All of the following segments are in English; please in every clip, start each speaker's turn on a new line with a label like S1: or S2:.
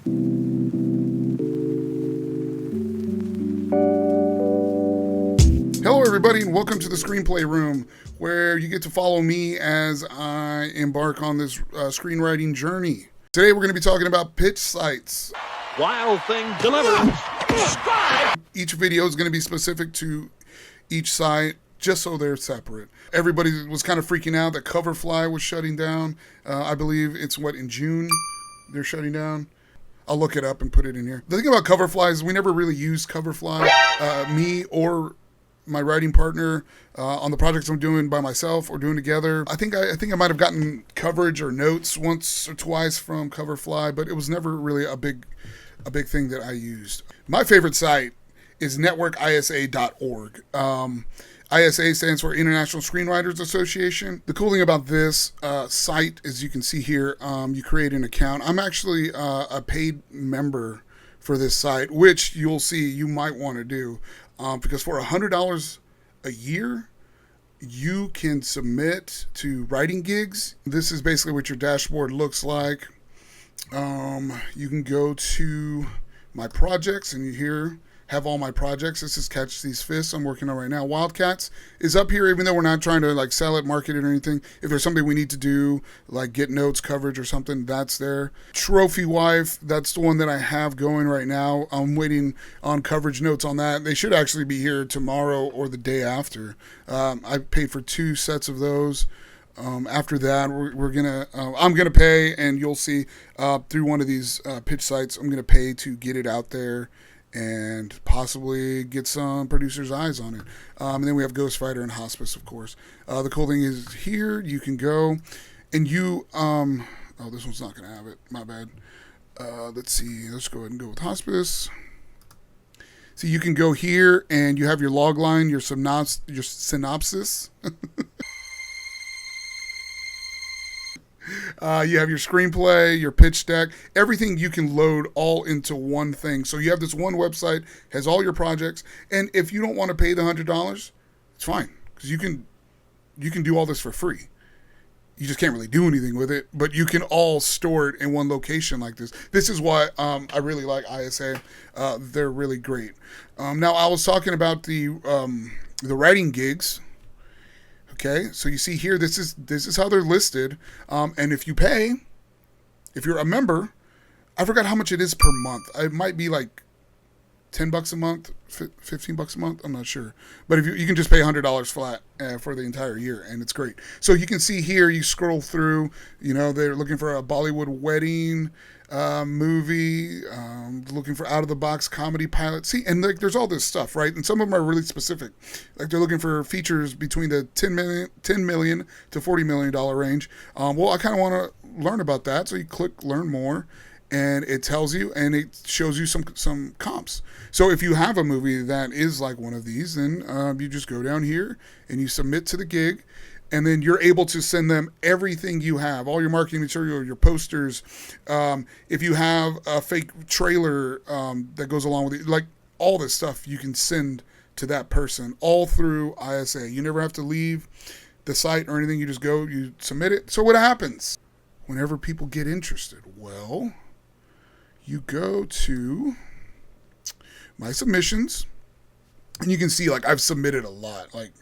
S1: Hello everybody and welcome to the Screenplay Room, where you get to follow me as I embark on this screenwriting journey. Today we're going to be talking about pitch sites.
S2: Wild Thing Deliverance.
S1: Each video is going to be specific to each site, just so they're separate. Everybody was kind of freaking out that Coverfly was shutting down. I believe it's in June they're shutting down. I'll look it up and put it in here. The thing about Coverfly is we never really used Coverfly, me or my writing partner, on the projects I'm doing by myself or doing together. I think I might have gotten coverage or notes once or twice from Coverfly, but it was never really a big thing that I used. My favorite site is networkisa.org. ISA stands for International Screenwriters Association. The cool thing about this site, as you can see here, you create an account. I'm actually a paid member for this site, which you'll see you might want to do, because for $100 a year, you can submit to writing gigs. This is basically what your dashboard looks like. You can go to my projects, and you here have all my projects. This is Catch These Fists I'm working on right now. Wildcats is up here, even though we're not trying to like sell it, market it, or anything. If there's something we need to do, like get notes, coverage, or something, that's there. Trophy Wife, that's the one that I have going right now. I'm waiting on coverage notes on that. They should actually be here tomorrow or the day after. I paid for 2 sets of those. After that, I'm gonna pay, and you'll see through one of these pitch sites, I'm gonna pay to get it out there and possibly get some producers' eyes on it. And then we have Ghost Fighter and Hospice, of course. The cool thing is here you can go and you oh, this one's not gonna have it, my bad. Let's see, let's go ahead and go with Hospice. So you can go here and you have your log line, your synopsis. You have your screenplay, your pitch deck, everything you can load all into one thing. So you have this one website, has all your projects, and if you don't want to pay the $100, it's fine, because you can do all this for free. You just can't really do anything with it, but you can all store it in one location like this. This is why I really like ISA. They're really great. Now, I was talking about the writing gigs. Okay, so you see here, this is how they're listed, and if you pay, if you're a member, I forgot how much it is per month. It might be like $10 a month, $15 a month. I'm not sure, but if you can just pay $100 flat for the entire year, and it's great. So you can see here, you scroll through. They're looking for a Bollywood wedding movie, looking for out-of-the-box comedy pilot. See, and there's all this stuff, right? And some of them are really specific. Like they're looking for features between the $10 million to $40 million range. Well, I kind of want to learn about that, so you click Learn More, and it tells you, and it shows you some comps. So if you have a movie that is like one of these, then you just go down here and you submit to the gig. And then you're able to send them everything you have, all your marketing material, your posters. If you have a fake trailer that goes along with it, like all this stuff you can send to that person, all through ISA. You never have to leave the site or anything. You just go, you submit it. So what happens whenever people get interested? Well, you go to my submissions, and you can see, like, I've submitted a lot. Like,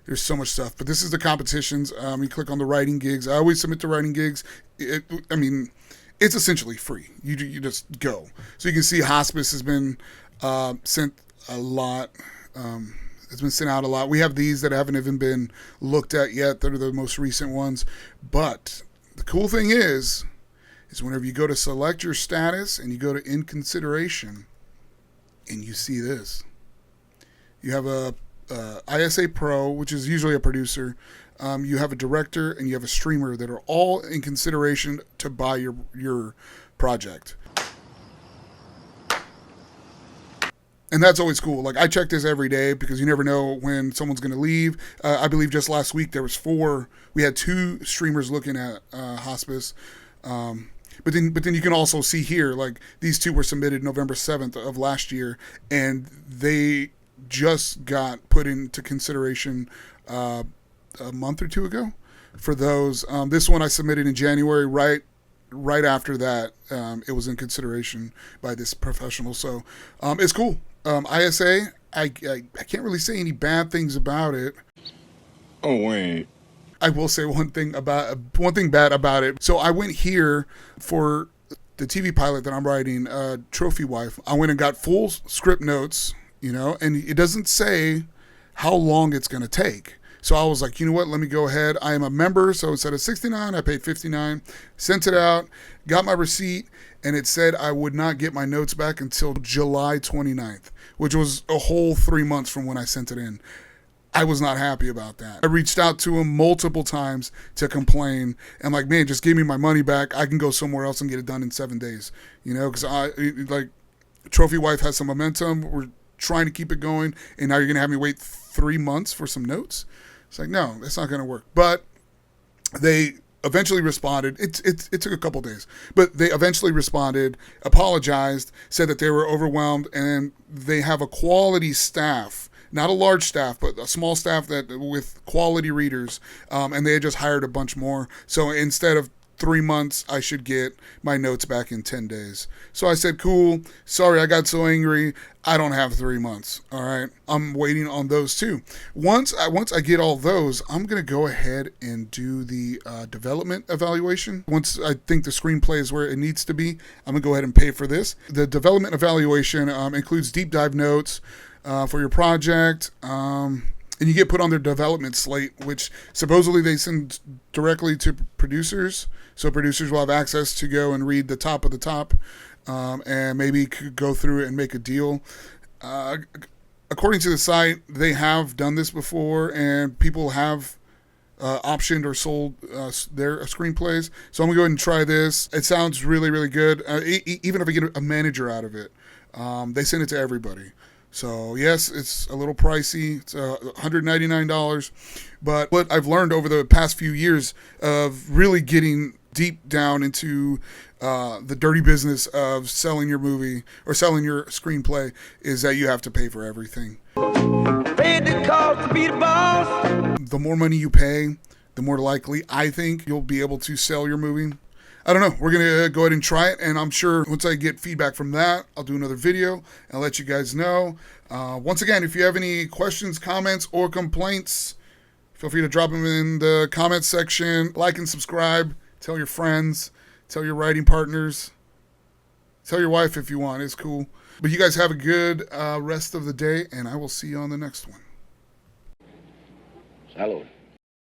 S1: there's so much stuff, but this is the competitions. You click on the writing gigs. I always submit to writing gigs. It's essentially free. You just go. So you can see Hospice has been sent a lot. It's been sent out a lot. We have these that haven't even been looked at yet. That are the most recent ones. But the cool thing is whenever you go to select your status and you go to in consideration, and you see this, you have a ISA Pro, which is usually a producer. You have a director and you have a streamer that are all in consideration to buy your project. And that's always cool. Like, I check this every day because you never know when someone's going to leave. I believe just last week there was 4. We had 2 streamers looking at Hospice. But then you can also see here, like, these 2 were submitted November 7th of last year, and they just got put into consideration a month or 2 ago for those. This one I submitted in January, right right after that, it was in consideration by this professional. So it's cool. ISA, I can't really say any bad things about it.
S3: Oh, wait.
S1: I will say one thing bad about it. So I went here for the TV pilot that I'm writing, Trophy Wife. I went and got full script notes, and it doesn't say how long it's going to take. So I was like, you know what, let me go ahead. I am a member, so instead of $69, I paid $59, sent it out, got my receipt, and it said I would not get my notes back until July 29th, which was a whole 3 months from when I sent it in. I was not happy about that. I reached out to him multiple times to complain. And like, man, just give me my money back. I can go somewhere else and get it done in 7 days. Because Trophy Wife has some momentum. We're trying to keep it going. And now you're going to have me wait 3 months for some notes? It's like, no, that's not going to work. But they eventually responded. It took a couple days. But they eventually responded, apologized, said that they were overwhelmed, and they have a quality staff. Not a large staff, but a small staff that with quality readers, and they had just hired a bunch more. So instead of 3 months, I should get my notes back in 10 days. So I said, cool, sorry I got so angry. I don't have 3 months, all right? I'm waiting on those too. Once I get all those, I'm going to go ahead and do the development evaluation. Once I think the screenplay is where it needs to be, I'm going to go ahead and pay for this. The development evaluation includes deep dive notes, for your project, and you get put on their development slate, which supposedly they send directly to producers. So producers will have access to go and read the top of the top, and maybe could go through it and make a deal. According to the site, they have done this before, and people have optioned or sold their screenplays. So I'm gonna go ahead and try this. It sounds really, really good. Even if I get a manager out of it, they send it to everybody. So yes, it's a little pricey. It's $199. But what I've learned over the past few years of really getting deep down into the dirty business of selling your movie or selling your screenplay is that you have to pay for everything. The more money you pay, the more likely I think you'll be able to sell your movie. I don't know. We're going to go ahead and try it. And I'm sure once I get feedback from that, I'll do another video and let you guys know. Once again, if you have any questions, comments, or complaints, feel free to drop them in the comments section. Like and subscribe. Tell your friends. Tell your writing partners. Tell your wife if you want. It's cool. But you guys have a good rest of the day, and I will see you on the next one.
S2: Salud.